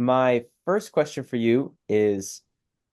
My first question for you is,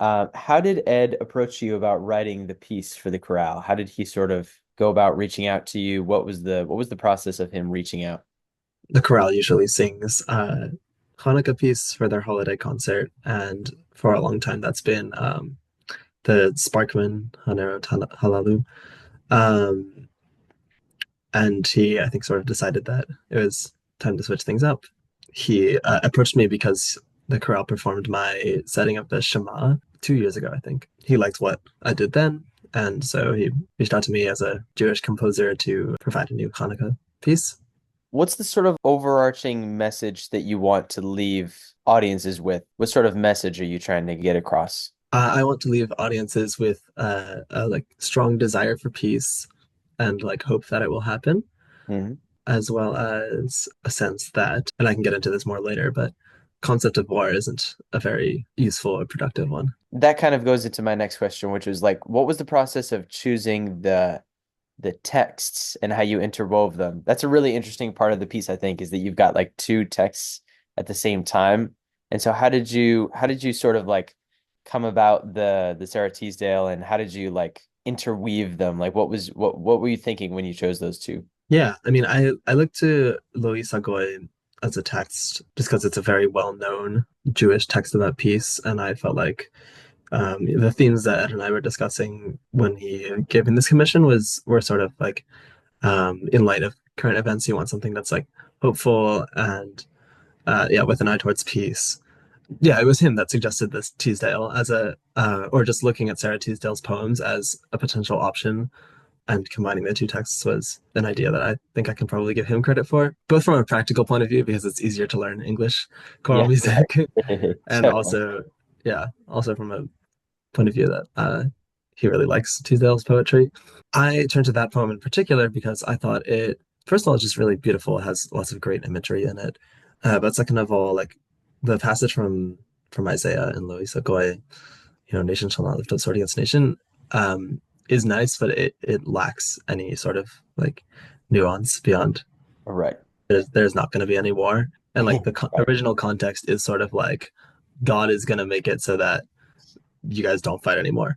how did Ed approach you about writing the piece for the chorale? How did he sort of go about reaching out to you? What was the process of him reaching out? The chorale usually sings Hanukkah piece for their holiday concert, and for a long time that's been the Sparkman Hanero Halalu. Um, and he, I think, sort of decided that it was time to switch things up. He approached me because the chorale performed my setting of the Shema 2 years ago, I think. He liked what I did then, and so he reached out to me as a Jewish composer to provide a new Hanukkah piece. What's the sort of overarching message that you want to leave audiences with? What sort of message are you trying to get across? I want to leave audiences with a like strong desire for peace and like hope that it will happen, Mhm. as well as a sense that, and I can get into this more later, but concept of war isn't a very useful or productive one. That kind of goes into my next question, which was like, what was the process of choosing the texts and how you interwove them? That's a really interesting part of the piece, I think, is that you've got like two texts at the same time. And so how did you sort of like come about the Sarah Teasdale, and how did you like interweave them? Like what were you thinking when you chose those two? Yeah, I mean, I look to Yisa Goy as a text just because it's a very well-known Jewish text about peace, and I felt like the themes that Ed and I were discussing when he gave me this commission was were sort of like in light of current events, you want something that's like hopeful and yeah, with an eye towards peace. Yeah, it was him that suggested this Teasdale as a or just looking at Sarah Teasdale's poems as a potential option, and combining the two texts was an idea that I think I can probably give him credit for, both from a practical point of view because it's easier to learn English choral Yeah. music, and Definitely. also yeah, also from a point of view that he really likes Teasdale's poetry. I turned to that poem in particular because I thought it, first of all, it's just really beautiful. It has lots of great imagery in it. But second of all, like the passage from Isaiah and Yisa Goy, nation shall not lift up sword against nation, is nice, but it lacks any sort of like nuance beyond Right. there's not going to be any war. And like the Right. original context is sort of like God is going to make it so that you guys don't fight anymore,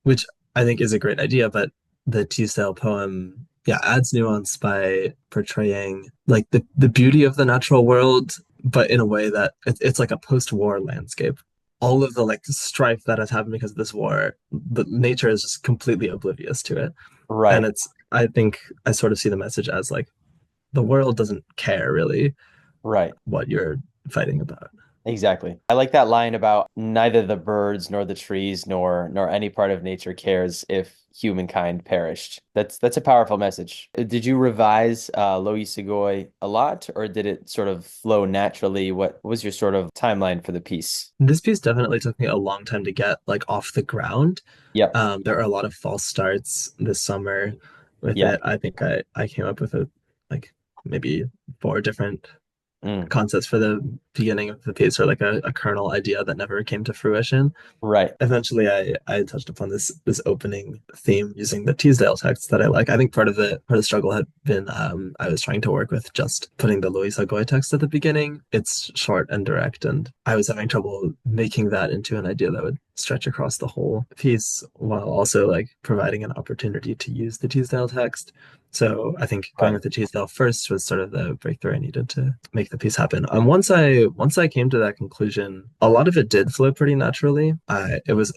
which I think is a great idea. But the Teasdale poem, yeah, adds nuance by portraying like the beauty of the natural world, but in a way that it's like a post-war landscape. All of the like strife that has happened because of this war, but nature is just completely oblivious to it. And Right. it's, I think I sort of see the message as like the world doesn't care really Right. what you're fighting about. Exactly. I like that line about neither the birds nor the trees nor any part of nature cares if humankind perished. That's a powerful message. Did you revise Lois Goy a lot, or did it sort of flow naturally? What was your sort of timeline for the piece? This piece definitely took me a long time to get like off the ground. Yep. There are a lot of false starts this summer with Yeah. it. I think I came up with like maybe four different Mm. concepts for the beginning of the piece, or like a kernel idea that never came to fruition. Right. Eventually I touched upon this opening theme using the Teasdale text that I like. I think part of the struggle had been I was trying to work with just putting the Yisa Goy text at the beginning. It's short and direct, and I was having trouble making that into an idea that would stretch across the whole piece while also like providing an opportunity to use the Teasdale text. So I think going Right. with the Teasdale first was sort of the breakthrough I needed to make the piece happen. Once I came to that conclusion, a lot of it did flow pretty naturally. It was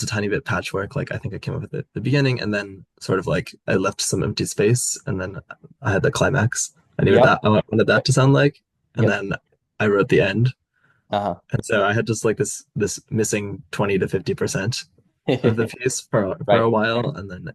a tiny bit patchwork. Like I think I came up with it at the beginning, and then sort of like I left some empty space, and then I had the climax. I needed Yep. that. I wanted that to sound like, and Yep. then I wrote the end. Uh-huh. And so I had just like this missing 20 to 50% of the piece for Right. a while, and then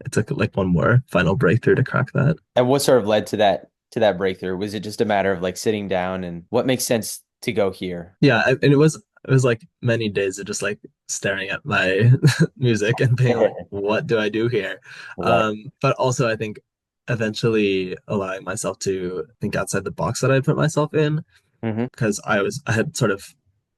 it took like one more final breakthrough to crack that. And what sort of led to that breakthrough? Was it just a matter of like sitting down and what makes sense to go here? Yeah, and it was like many days of just like staring at my music and being like, what do I do here? Right. But also I think eventually allowing myself to think outside the box that I put myself in, Hmm. because I had sort of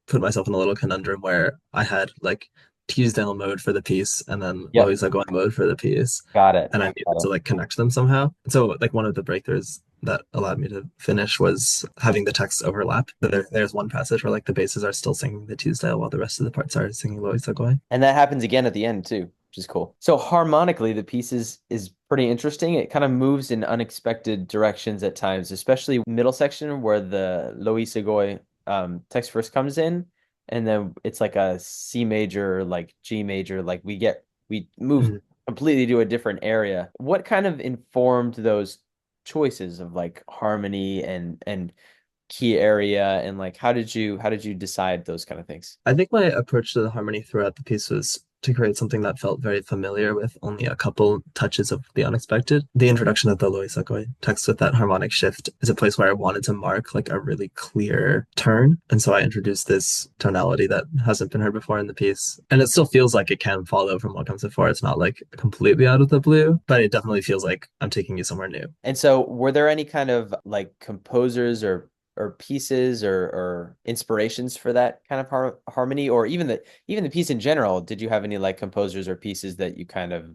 put myself in a little conundrum where I had like Teasdale mode for the piece and then Yep. Lois Going mode for the piece, Got it. and I needed Got to it. like connect them somehow. So like one of the breakthroughs that allowed me to finish was having the text overlap. There's one passage where like the basses are still singing the Tuesday while the rest of the parts are singing Yisa Goy. And that happens again at the end too, which is cool. So harmonically, the piece is pretty interesting. It kind of moves in unexpected directions at times, especially middle section where the Loisa Goy text first comes in, and then it's like a C major, like G major, like we move Mhm. completely to a different area. What kind of informed those choices of like harmony and key area and like how did you decide those kind of things? I think my approach to the harmony throughout the piece was to create something that felt very familiar with only a couple touches of the unexpected. The introduction of the Loisa Goy text with that harmonic shift is a place where I wanted to mark like a really clear turn. And so I introduced this tonality that hasn't been heard before in the piece. And it still feels like it can follow from what comes before. It's not like completely out of the blue, but it definitely feels like I'm taking you somewhere new. And so, were there any kind of like composers or pieces or inspirations for that kind of harmony, or even the piece in general? Did you have any like composers or pieces that you kind of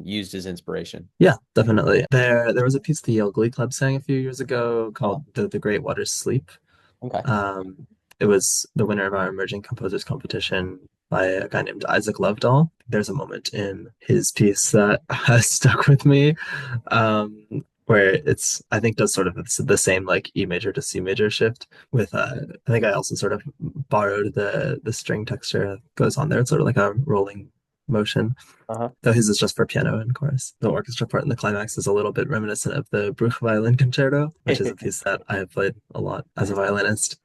used as inspiration? Yeah, definitely. There was a piece the Yale Glee Club sang a few years ago Uh, called The Great Waters Sleep. okay. Um, it was the winner of our emerging composers competition by a guy named Isaac Lovedahl. There's a moment in his piece that has stuck with me, where it's I think does sort of the same like E major to C major shift with I think I also sort of borrowed the string texture that goes on there. It's sort of like a rolling motion. Uh-huh. Though his is just for piano and chorus. The orchestra part in the climax is a little bit reminiscent of the Bruch Violin Concerto, which is a piece that I have played a lot as a violinist.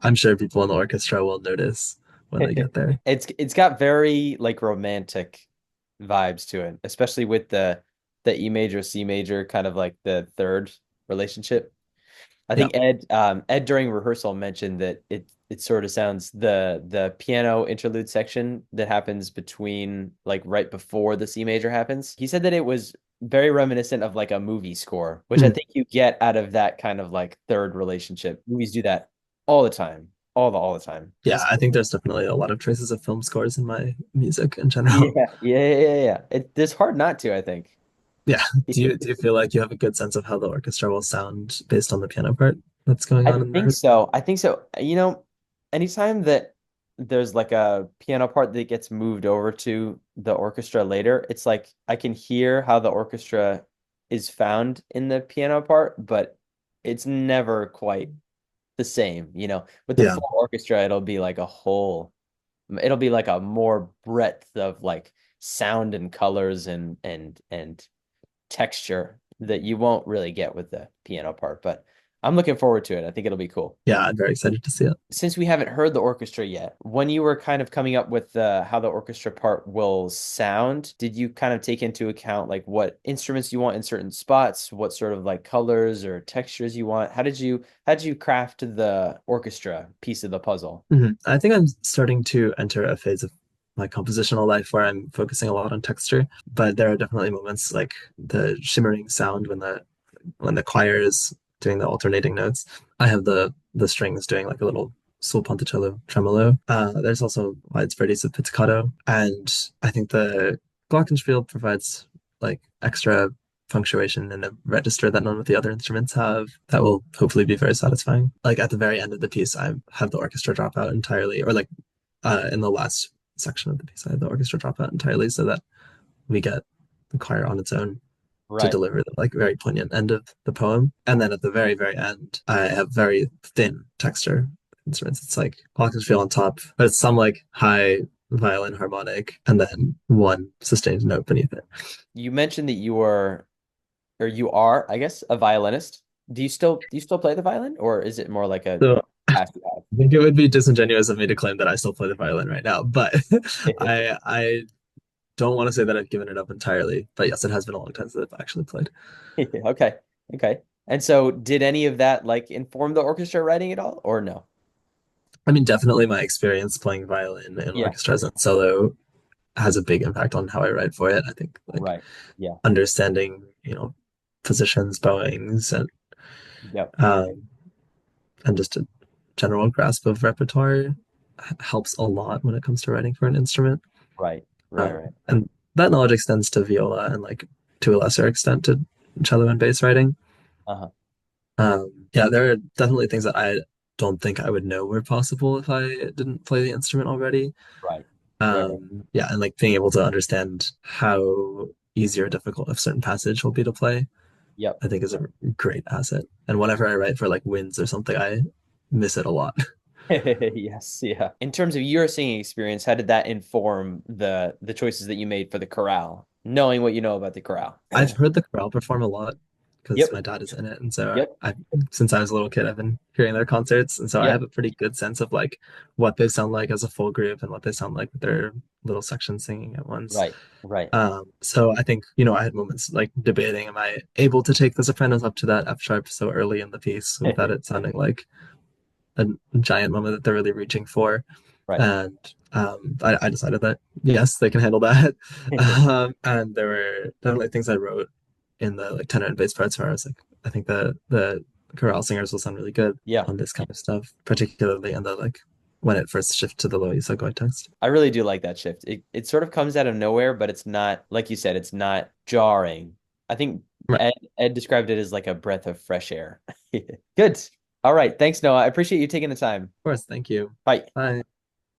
I'm sure people in the orchestra will notice when they get there. It's got very like romantic vibes to it, especially with the E major C major kind of like the third relationship. I Yeah. think Ed during rehearsal mentioned that it sort of sounds the piano interlude section that happens between like right before the C major happens. He said that it was very reminiscent of like a movie score, which I Mhm. think you get out of that kind of like third relationship. Movies do that all the time, all the time. Yeah, I think there's definitely a lot of traces of film scores in my music in Yeah, general. yeah. It's hard not to, I think. Yeah. Do you feel like you have a good sense of how the orchestra will sound based on the piano part that's going I on in think there? so. I think so. Anytime that there's like a piano part that gets moved over to the orchestra later, it's like I can hear how the orchestra is found in the piano part, but it's never quite the same, you know. With the Yeah. full orchestra, it'll be like a more breadth of like sound and colors and texture that you won't really get with the piano part, but I'm looking forward to it. I think it'll be cool. Yeah, I'm very excited to see it. Since we haven't heard the orchestra yet, when you were kind of coming up with how the orchestra part will sound, did you kind of take into account like what instruments you want in certain spots, what sort of like colors or textures you want? How did you craft the orchestra piece of the puzzle? I think I'm starting to enter a phase of my compositional life where I'm focusing a lot on texture, but there are definitely moments like the shimmering sound when the choir is doing the alternating notes. I have the strings doing like a little sul ponticello tremolo. There's also widespread use of pizzicato, and I think the glockenspiel provides like extra punctuation in a register that none of the other instruments have that will hopefully be very satisfying. Like at the very end of the piece, I have the orchestra drop out entirely, or like in the last section of the piece, I have the orchestra drop out entirely so that we get the choir on its own to Right. deliver the like very poignant end of the poem. And then at the very, very end, I have very thin texture instruments. It's like glockenspiel on top, but it's some like high violin harmonic and then one sustained note beneath it. You mentioned that you are, I guess, a violinist. Do you still play the violin, or is it more like a So past you have? I think it would be disingenuous of me to claim that I still play the violin right now, but I don't want to say that I've given it up entirely. But yes, it has been a long time since I've actually played. Okay. Okay. And so did any of that like inform the orchestra writing at all or no? I mean, definitely my experience playing violin in Yeah. orchestras and solo has a big impact on how I write for it. I think like Right. Yeah. understanding, positions, bowings, Yep. um, and just a general grasp of repertoire helps a lot when it comes to writing for an instrument. Right. Right. And that knowledge extends to viola and like to a lesser extent to cello and bass writing. Uh-huh. Yeah, there are definitely things that I don't think I would know were possible if I didn't play the instrument already. Right. Right. Yeah, and like being able to understand how easy or difficult a certain passage will be to play, Yep. I think is a great asset. And whenever I write for like winds or something, I miss it a lot. Yes, yeah. In terms of your singing experience, how did that inform the choices that you made for the chorale, knowing what you know about the chorale? I've heard the chorale perform a lot because my Yep. dad is in it, and so Yep. I, since I was a little kid, I've been hearing their concerts, and so I have Yep. a pretty good sense of like what they sound like as a full group and what they sound like with their little sections singing at once. Right. Right. So I think, I had moments like debating, am I able to take the sopranos up to that F sharp so early in the piece without it sounding like a giant moment that they're really reaching for? Right. And I decided that yes, they can handle that. And there were definitely things I wrote in the like tenor and bass parts where I was like, I think the chorale singers will sound really good Yeah. on this kind of stuff, particularly in the like when it first shifts to the low Yisa Goy text. I really do like that shift. It sort of comes out of nowhere, but it's not, like you said, it's not jarring. I think Right. Ed described it as like a breath of fresh air. Good. All right. Thanks, Noah. I appreciate you taking the time. Of course, thank you. Bye. Bye.